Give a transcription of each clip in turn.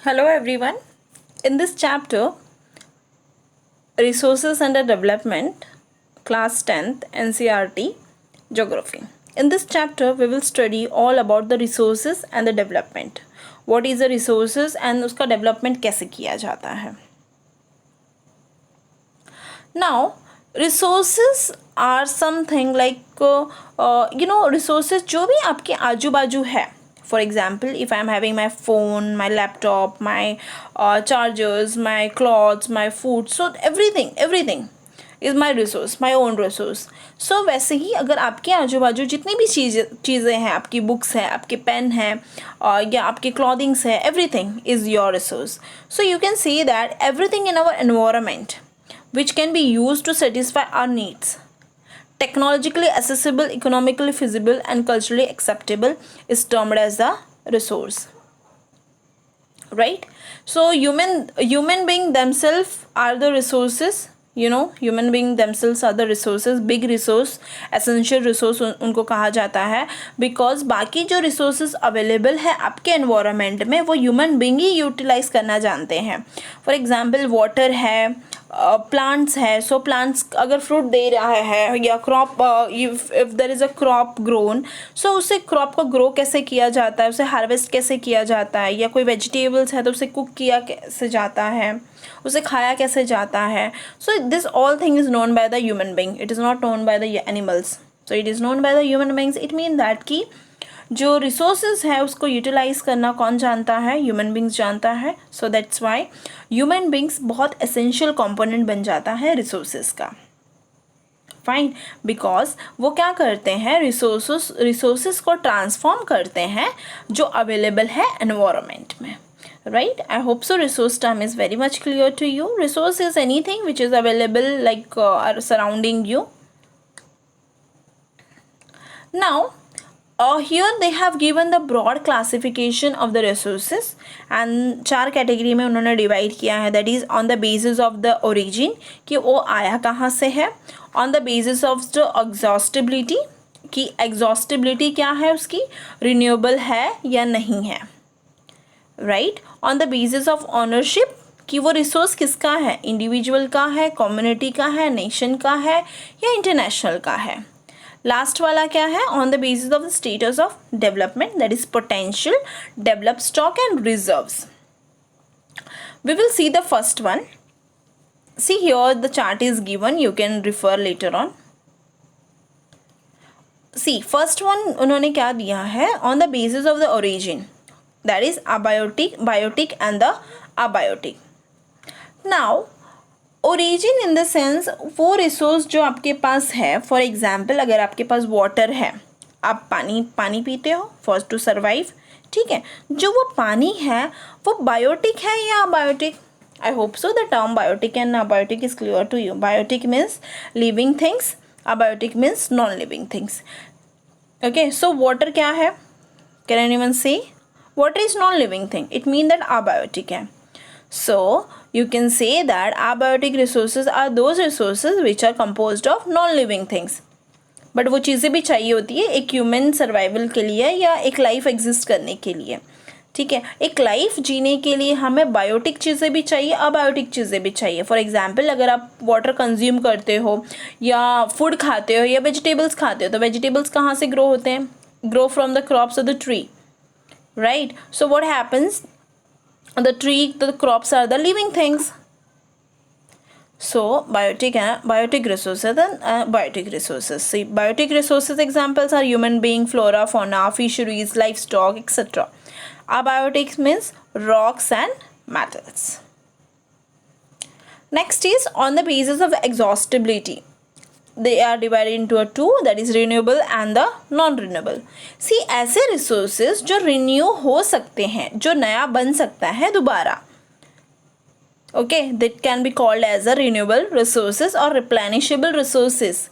Hello everyone. In this chapter, Resources Under Development, Class 10th, NCERT, Geography. In this chapter, we will study all about the resources and the development. What is the resources and उसका development कैसे किया जाता है. Now, resources are something like, resources जो भी आपके आजू बाजू है. For example, if I am having my phone, my laptop, my chargers, my clothes, my food, so everything is my resource, my own resource. So वैसे ही अगर आपके आजू बाजू जितनी भी चीज़ें हैं, आपकी बुक्स हैं, आपके पेन हैं या आपके क्लॉथिंग्स है, everything is your resource. So you can say that everything in our environment which can be used to satisfy our needs, technologically accessible, economically feasible, and culturally acceptable, is termed as the resource. Right? So human being themselves are the resources. Human being themselves are the resources, big resource, essential resource उनको कहा जाता है, because बाकी जो resources available है आपके environment में वो human being ही utilize करना जानते हैं. For example, water है, प्लांट्स है. सो प्लांट्स अगर फ्रूट दे रहा है या crop, if there is a crop grown, so उसे क्रॉप को ग्रो कैसे किया जाता है, उसे हार्वेस्ट कैसे किया जाता है, या कोई वेजिटेबल्स है तो उसे कुक किया कैसे जाता है, उसे खाया कैसे जाता है. So this all thing is known by the human being, it is not known by the animals. So it is known by the human beings. It mean that कि जो रिसोर्सेज है उसको यूटिलाइज करना कौन जानता है? ह्यूमन बींग्स जानता है. सो दैट्स वाई ह्यूमन बींग्स बहुत एसेंशियल कंपोनेंट बन जाता है रिसोर्सेज का. फाइन, बिकॉज वो क्या करते हैं, रिसोर्सेज को ट्रांसफॉर्म करते हैं जो अवेलेबल है एनवायरनमेंट में. Right? I hope so. Resource term is very much clear to you. Resource is anything which is available like surrounding you. Now, here they have given the broad classification of the resources and 4 category में उन्होंने divide किया है. That is on the basis of the origin कि वो आया कहाँ से है, on the basis of the exhaustibility कि एग्जॉस्टिबिलिटी क्या है उसकी, रिन्यूएबल है या नहीं है. Right? On the basis of ownership कि वो रिसोर्स किसका है, इंडिविजुअल का है, कम्युनिटी का है, नेशन का है या इंटरनेशनल का है. लास्ट वाला क्या है, on the basis of the status of development, that is potential, develop, stock and reserves. We will see the first one. See here the chart is given, you can refer later on. See first one उन्होंने क्या दिया है, on the basis of the origin, that is abiotic, biotic and the abiotic. Now origin in the sense वो resource जो आपके पास है. For example, अगर आपके पास वाटर है, आप पानी पीते हो फॉर टू सर्वाइव. ठीक है, जो वो पानी है वो बायोटिक है या abiotic? I hope so the term biotic and abiotic is clear to you. Biotic means living things, abiotic means non living things. Okay, so water क्या है? Can anyone say? Water is non living thing, it mean that abiotic है. So you can say that abiotic resources are those resources which are composed of non-living things. But वो चीज़ें भी चाहिए होती है एक ह्यूमन सर्वाइवल के लिए या एक लाइफ एग्जिस्ट करने के लिए. ठीक है, एक लाइफ जीने के लिए हमें बायोटिक चीज़ें भी चाहिए, अबायोटिक चीज़ें भी चाहिए. फॉर एग्जाम्पल, अगर आप वाटर कंज्यूम करते हो या फूड खाते हो या वेजिटेबल्स खाते हो, तो वेजिटेबल्स कहाँ से ग्रो होते हैं? Grow from the crops of the tree. Right? So what happens, the tree, the crops are the living things. So biotic resources and biotic resources. See, biotic resources examples are human being, flora, fauna, fisheries, livestock, etc. Abiotic means rocks and metals. Next is on the basis of exhaustibility. They are divided into two, that is renewable and the non-renewable. See, ऐसे resources जो renew हो सकते हैं, जो नया बन सकता है दोबारा, okay, that can be called as a renewable resources or replenishable resources.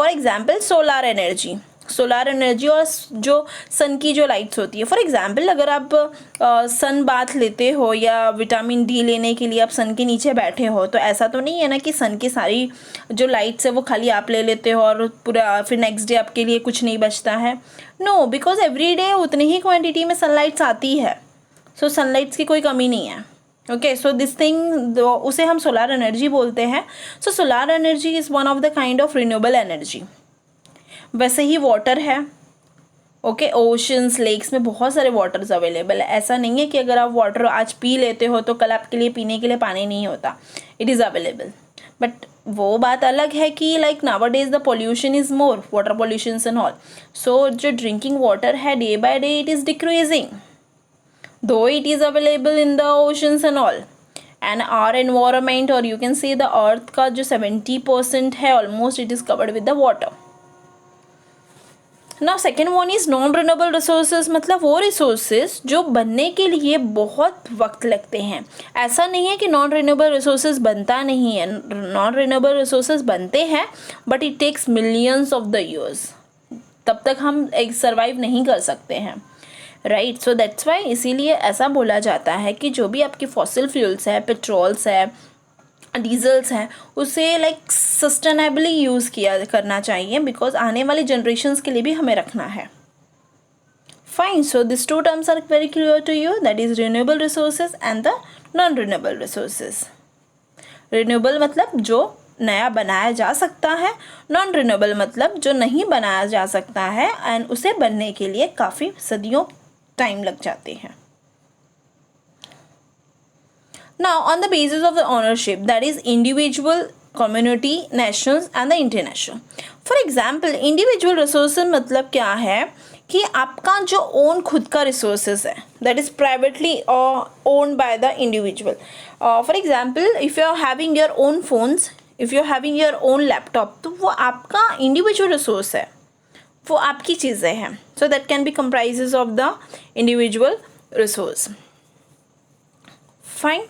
For example, solar energy. Solar energy और जो सन की जो लाइट्स होती है. फॉर एग्जांपल, अगर आप सन बाथ लेते हो या विटामिन डी लेने के लिए आप सन के नीचे बैठे हो, तो ऐसा तो नहीं है ना कि सन की सारी जो लाइट्स है वो खाली आप ले लेते हो और पूरा फिर नेक्स्ट डे आपके लिए कुछ नहीं बचता है. नो, बिकॉज एवरी डे उतनी ही क्वांटिटी में सनलाइट्स आती है. सो सनलाइट की कोई कमी नहीं है। ओके, सो दिस थिंग उसे हम सोलार एनर्जी बोलते हैं। So solar energy is one of the kind of renewable energy. वैसे ही वाटर है। ओके, ओशंस, लेक्स में बहुत सारे वाटर्स अवेलेबल है। ऐसा नहीं है कि अगर आप वाटर आज पी लेते हो तो कल आपके लिए पीने के लिए पानी नहीं होता। इट इज़ अवेलेबल, बट वो बात अलग है कि like nowadays the pollution is more, water pollution and all. So जो ड्रिंकिंग वाटर है day by day it is decreasing, though it is available in the oceans and all, and our environment or you can say the earth का जो 70% है almost it is covered with the water. Now second one is non renewable resources, मतलब वो resources जो बनने के लिए बहुत वक्त लगते हैं। ऐसा नहीं है कि non renewable resources बनता नहीं है, non renewable resources बनते हैं but it takes millions of the years, तब तक हम एक सर्वाइव नहीं कर सकते हैं, राइट। सो दैट्स वाई इसीलिए ऐसा बोला जाता है कि जो भी आपकी फॉसिल फ्यूल्स है, पेट्रोल्स है, डीजल्स हैं, उसे लाइक सस्टेनेबली यूज़ किया करना चाहिए, बिकॉज आने वाली जनरेशन्स के लिए भी हमें रखना है। Fine, so this two terms are very clear to you, that is renewable resources and the non renewable resources. Renewable मतलब जो नया बनाया जा सकता है, नॉन रिन्यूएबल मतलब जो नहीं बनाया जा सकता है एंड उसे बनने के लिए काफ़ी सदियों टाइम लग जाते हैं। Now on the basis of the ownership, that is individual, community, national and the international. For example, individual resources मतलब क्या है कि आपका जो ओन खुद का resources है, that is privately owned by the individual. For example, if you are having your own phones, if you are having your own laptop, तो वो आपका individual resource है, वो आपकी चीज़ें हैं। So that can be comprises of the individual resource. Fine.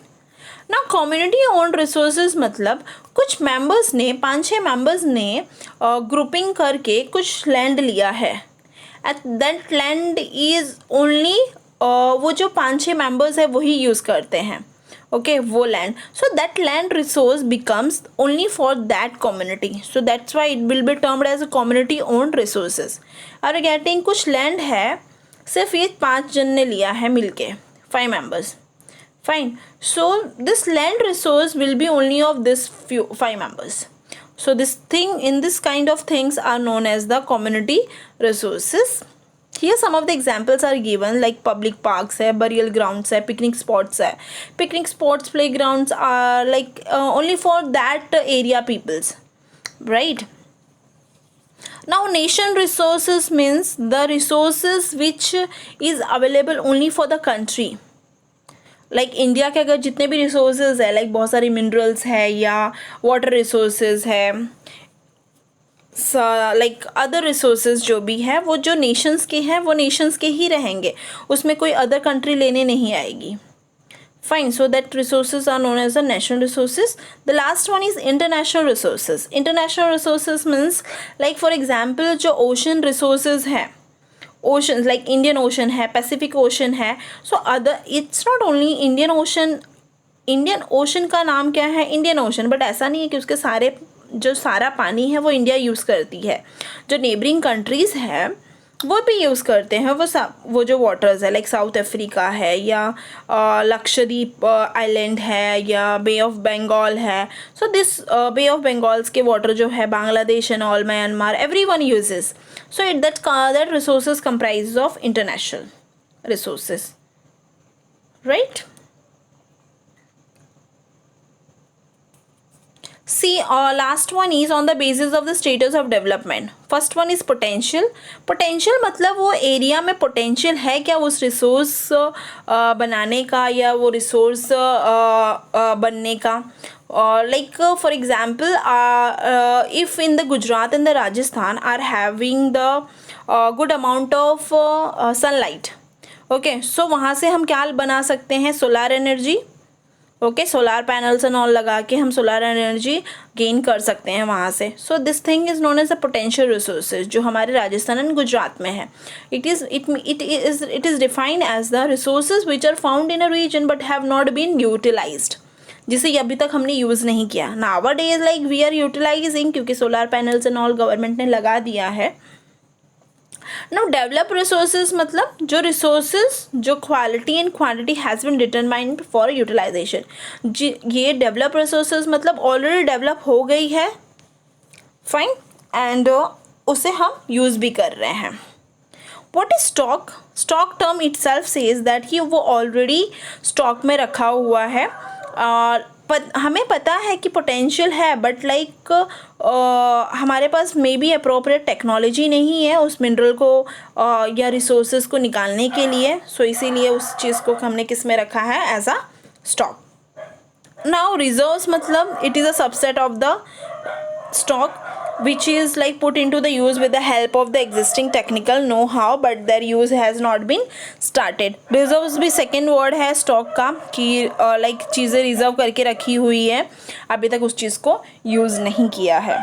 ना community owned resources मतलब कुछ मेंबर्स ने, 5-6 मेंबर्स ने ग्रुपिंग करके कुछ लैंड लिया है, and that land is only वो जो 5-6 मेंबर्स है वही यूज़ करते हैं। ओके, वो land, so that land resource becomes only for that community, so that's why it will be termed as a community owned resources. Are getting, कुछ land है सिर्फ ये 5 जन ने लिया है मिलके, 5 members. Fine. So this land resource will be only of this 5 members. So this thing, in this kind of things are known as the community resources. Here some of the examples are given, like public parks है, burial grounds है, picnic spots है. Picnic spots, playgrounds are like only for that area peoples, right? Now nation resources means the resources which is available only for the country. Like India के अगर जितने भी resources है, like बहुत सारी minerals है या वाटर रिसोर्सेज है, लाइक अदर रिसोर्सेज जो भी है वो जो नेशंस के हैं वो नेशंस के ही रहेंगे, उसमें कोई अदर कंट्री लेने नहीं आएगी। Fine, so that resources are known as the national resources. The last one is international resources. International resources means like for example जो ओशन रिसोर्सेज हैं, ओशंस लाइक इंडियन ओशन है, पैसिफिक ओशन है, so other, it's not only Indian ocean. Indian ocean का नाम क्या है? Indian ocean, but ऐसा नहीं है कि उसके सारे जो सारा पानी है वो इंडिया यूज़ करती है, जो नेबरिंग कंट्रीज़ है वो भी यूज़ करते हैं वो जो वाटर्स है, लाइक साउथ अफ्रीका है या लक्षद्वीप आइलैंड है या बे ऑफ बंगाल है। So this bay of Bengals के वाटर जो है Bangladesh and all, Myanmar, everyone uses. So that resources comprise of international resources, right? See, last one is on the basis of the status of development. First one is potential. Potential मतलब वो area में potential है क्या उस resource बनाने का या वो रिसोर्स बनने का। Like for example, if in the Gujarat and the Rajasthan are having the good amount of sunlight, okay, so वहाँ से हम क्या बना सकते हैं? Solar energy. Okay, solar panels and all लगा के हम सोलार एनर्जी गेन कर सकते हैं वहाँ से। So this thing is known as a potential resources, जो हमारे राजस्थान एंड गुजरात में है। It is defined as the resources which are found in a region but have not been utilized, जिसे अभी तक हमने यूज़ नहीं किया। Nowadays like we are utilizing, क्योंकि solar panels and all government ने लगा दिया है, नाउ डेवलप रिसोर्सेज मतलब जो रिसोर्सेज जो quality and quantity has been determined for utilization, ये डेवलप रिसोर्सेज मतलब ऑलरेडी डेवलप हो गई है, फाइन, एंड उसे हम यूज़ भी कर रहे हैं. What is stock? Stock term itself says that कि वो ऑलरेडी स्टॉक में रखा हुआ है और हमें पता है कि पोटेंशियल है, बट लाइक हमारे पास मे बी अप्रोप्रिएट टेक्नोलॉजी नहीं है उस मिनरल को या रिसोर्सेज को निकालने के लिए, सो इसीलिए उस चीज़ को हमने किस में रखा है, as a stock. Now reserves मतलब it is a subset of the stock which is like put into the use with the help of the existing technical know-how but their use has not been started. reserves भी second word है stock का कि like चीज़ें reserve करके रखी हुई है, अभी तक उस चीज़ को यूज़ नहीं किया है.